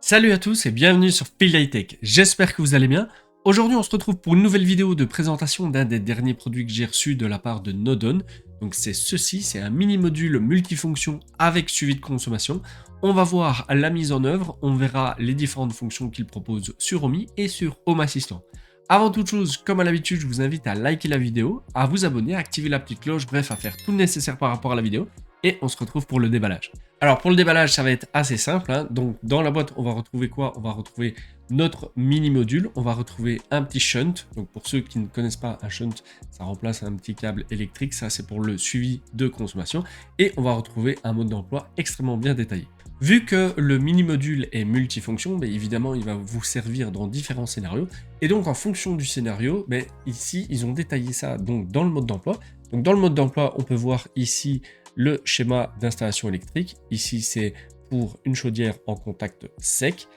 Salut à tous et bienvenue sur Feel High Tech, j'espère que vous allez bien. Aujourd'hui on se retrouve pour une nouvelle vidéo de présentation d'un des derniers produits que j'ai reçus de la part de Nodon. Donc c'est ceci, c'est un mini module multifonction avec suivi de consommation. On va voir la mise en œuvre, on verra les différentes fonctions qu'il propose sur Omi et sur Home Assistant. Avant toute chose, comme à l'habitude, je vous invite à liker la vidéo, à vous abonner, à activer la petite cloche, bref, à faire tout le nécessaire par rapport à la vidéo. Et on se retrouve pour le déballage. Alors pour le déballage, ça va être assez simple, hein. Donc dans la boîte, on va retrouver quoi? On va retrouver notre mini module, on va retrouver un petit shunt. Donc pour ceux qui ne connaissent pas un shunt, ça remplace un petit câble électrique, ça c'est pour le suivi de consommation. Et on va retrouver un mode d'emploi extrêmement bien détaillé. Vu que le mini module est multifonction, évidemment il va vous servir dans différents scénarios. Et donc en fonction du scénario, ici ils ont détaillé ça donc dans le mode d'emploi. Donc dans le mode d'emploi, on peut voir ici le schéma d'installation électrique. Ici, c'est pour une chaudière en contact sec.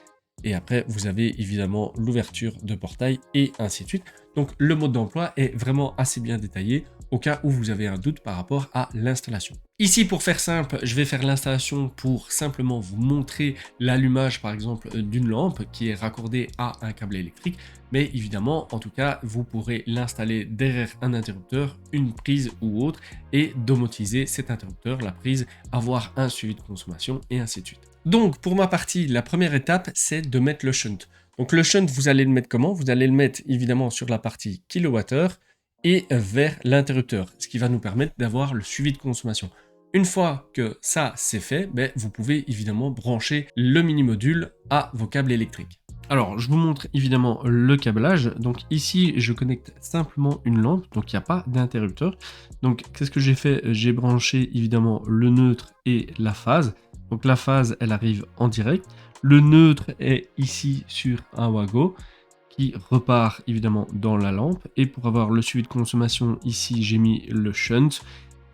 Et après, vous avez évidemment l'ouverture de portail et ainsi de suite. Donc, le mode d'emploi est vraiment assez bien détaillé au cas où vous avez un doute par rapport à l'installation. Ici, pour faire simple, je vais faire l'installation pour simplement vous montrer l'allumage, par exemple, d'une lampe qui est raccordée à un câble électrique. Mais évidemment, en tout cas, vous pourrez l'installer derrière un interrupteur, une prise ou autre, et domotiser cet interrupteur, la prise, avoir un suivi de consommation et ainsi de suite. Donc, pour ma partie, la première étape, c'est de mettre le shunt. Donc, le shunt, vous allez le mettre comment? Vous allez le mettre évidemment sur la partie kilowattheure et vers l'interrupteur, ce qui va nous permettre d'avoir le suivi de consommation. Une fois que ça c'est fait, vous pouvez évidemment brancher le mini module à vos câbles électriques. Alors, je vous montre évidemment le câblage. Donc ici, je connecte simplement une lampe, donc il n'y a pas d'interrupteur. Donc, qu'est-ce que j'ai fait? J'ai branché évidemment le neutre et la phase. Donc la phase, elle arrive en direct. Le neutre est ici sur un Wago qui repart évidemment dans la lampe. Et pour avoir le suivi de consommation, ici, j'ai mis le shunt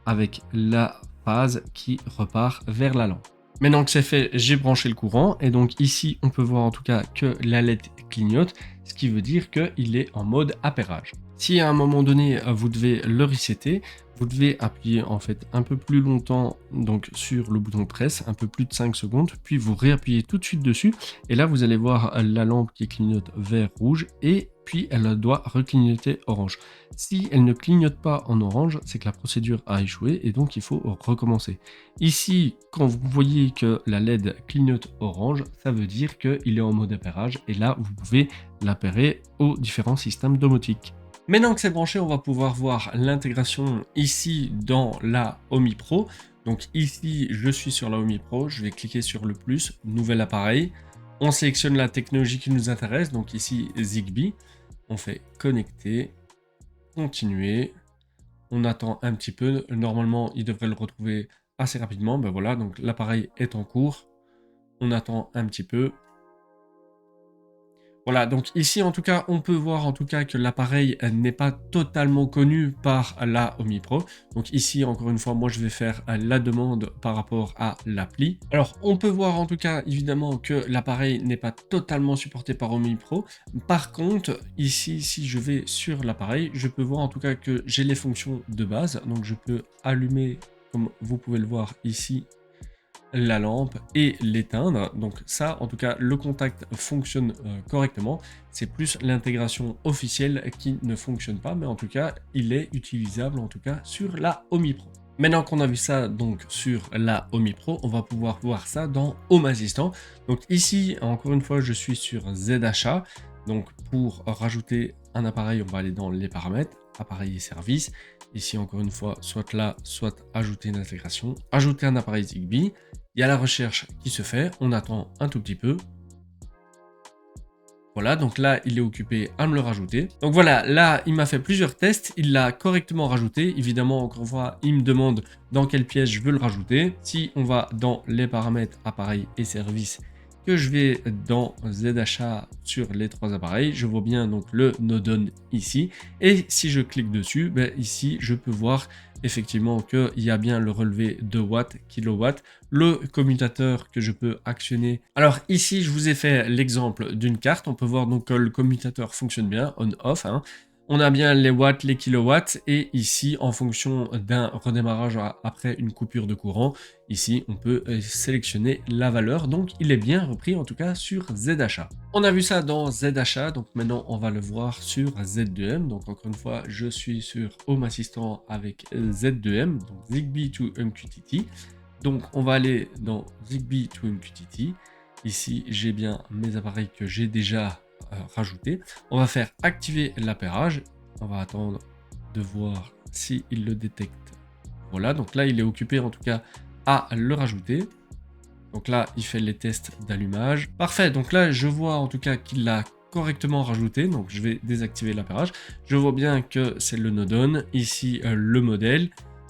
avec la phase qui repart vers la lampe. Maintenant que c'est fait, j'ai branché le courant et donc ici on peut voir en tout cas que la LED clignote, ce qui veut dire qu'il est en mode appairage. Si à un moment donné vous devez le resetter, vous devez appuyer en fait un peu plus longtemps donc sur le bouton presse, un peu plus de 5 secondes, puis vous réappuyez tout de suite dessus et là vous allez voir la lampe qui clignote vert rouge et puis elle doit reclignoter orange. Si elle ne clignote pas en orange, c'est que la procédure a échoué et donc il faut recommencer. Ici, quand vous voyez que la LED clignote orange, ça veut dire qu'il est en mode appairage et là, vous pouvez l'appairer aux différents systèmes domotiques. Maintenant que c'est branché, on va pouvoir voir l'intégration ici dans la Omi Pro. Donc ici, je suis sur la Omi Pro, je vais cliquer sur le plus, nouvel appareil. On sélectionne la technologie qui nous intéresse, donc ici Zigbee. On fait connecter, continuer. On attend un petit peu. Normalement, il devrait le retrouver assez rapidement. Voilà, donc l'appareil est en cours. On attend un petit peu. Voilà, donc ici en tout cas, on peut voir en tout cas que l'appareil n'est pas totalement connu par la Omi Pro. Donc ici, encore une fois, moi je vais faire la demande par rapport à l'appli. Alors, on peut voir en tout cas évidemment que l'appareil n'est pas totalement supporté par Omi Pro. Par contre, ici, si je vais sur l'appareil, je peux voir en tout cas que j'ai les fonctions de base. Donc je peux allumer, comme vous pouvez le voir ici, la lampe et l'éteindre. Donc ça, en tout cas, le contact fonctionne correctement. C'est plus l'intégration officielle qui ne fonctionne pas, mais en tout cas, il est utilisable en tout cas sur la Omi Pro. Maintenant qu'on a vu ça donc sur la Omi Pro, on va pouvoir voir ça dans Home Assistant. Donc ici, encore une fois, je suis sur ZHA. Donc pour rajouter un appareil, on va aller dans les paramètres, appareil et services. Ici, encore une fois, soit là, soit ajouter une intégration, ajouter un appareil Zigbee. Il y a la recherche qui se fait, on attend un tout petit peu. Voilà, donc là, il est occupé à me le rajouter. Donc voilà, là, il m'a fait plusieurs tests, il l'a correctement rajouté. Évidemment, encore une fois, il me demande dans quelle pièce je veux le rajouter. Si on va dans les paramètres appareils et services, que je vais dans ZHA sur les trois appareils, je vois bien donc le Nodon ici. Et si je clique dessus, ici, je peux voir effectivement qu'il y a bien le relevé de watts, kilowatts, le commutateur que je peux actionner. Alors ici, je vous ai fait l'exemple d'une carte. On peut voir donc que le commutateur fonctionne bien, on-off, hein. On a bien les watts, les kilowatts, et ici, en fonction d'un redémarrage après une coupure de courant, ici, on peut sélectionner la valeur. Donc, il est bien repris, en tout cas, sur ZHA. On a vu ça dans ZHA, donc maintenant, on va le voir sur Z2M. Donc, encore une fois, je suis sur Home Assistant avec Z2M, donc Zigbee to MQTT. Donc, on va aller dans Zigbee to MQTT. Ici, j'ai bien mes appareils que j'ai déjà rajoutés. On va faire activer l'appairage. On va attendre de voir s'il le détecte. Voilà, donc là, il est occupé en tout cas à le rajouter. Donc là, il fait les tests d'allumage. Parfait, donc là, je vois en tout cas qu'il l'a correctement rajouté. Donc, je vais désactiver l'appairage. Je vois bien que c'est le Nodon. Ici, le modèle.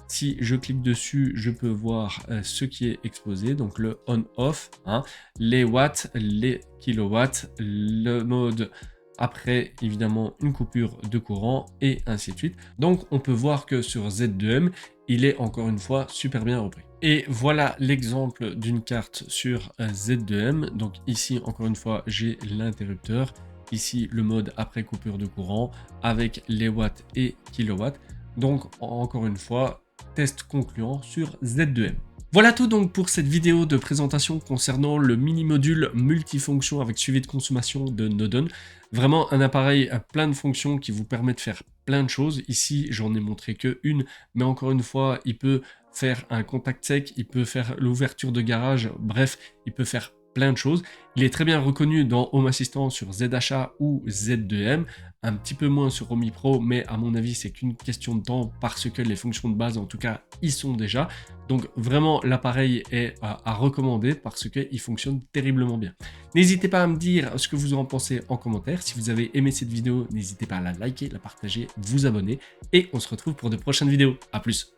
Si je clique dessus, je peux voir ce qui est exposé, donc le on-off, hein, les watts, les kilowatts, le mode après évidemment une coupure de courant et ainsi de suite. Donc on peut voir que sur Z2M, il est encore une fois super bien repris. Et voilà l'exemple d'une carte sur Z2M. Donc ici encore une fois, j'ai l'interrupteur. Ici le mode après coupure de courant avec les watts et kilowatts. Donc encore une fois, test concluant sur Z2M. Voilà tout donc pour cette vidéo de présentation concernant le mini-module multifonction avec suivi de consommation de Nodon. Vraiment un appareil à plein de fonctions qui vous permet de faire plein de choses. Ici, j'en ai montré que une, mais encore une fois, il peut faire un contact sec, il peut faire l'ouverture de garage, bref, il peut faire plein de choses. Il est très bien reconnu dans Home Assistant sur ZHA ou Z2M, un petit peu moins sur Romi Pro, mais à mon avis, c'est qu'une question de temps parce que les fonctions de base, en tout cas, y sont déjà. Donc vraiment, l'appareil est à recommander parce qu'il fonctionne terriblement bien. N'hésitez pas à me dire ce que vous en pensez en commentaire. Si vous avez aimé cette vidéo, n'hésitez pas à la liker, la partager, vous abonner et on se retrouve pour de prochaines vidéos. À plus!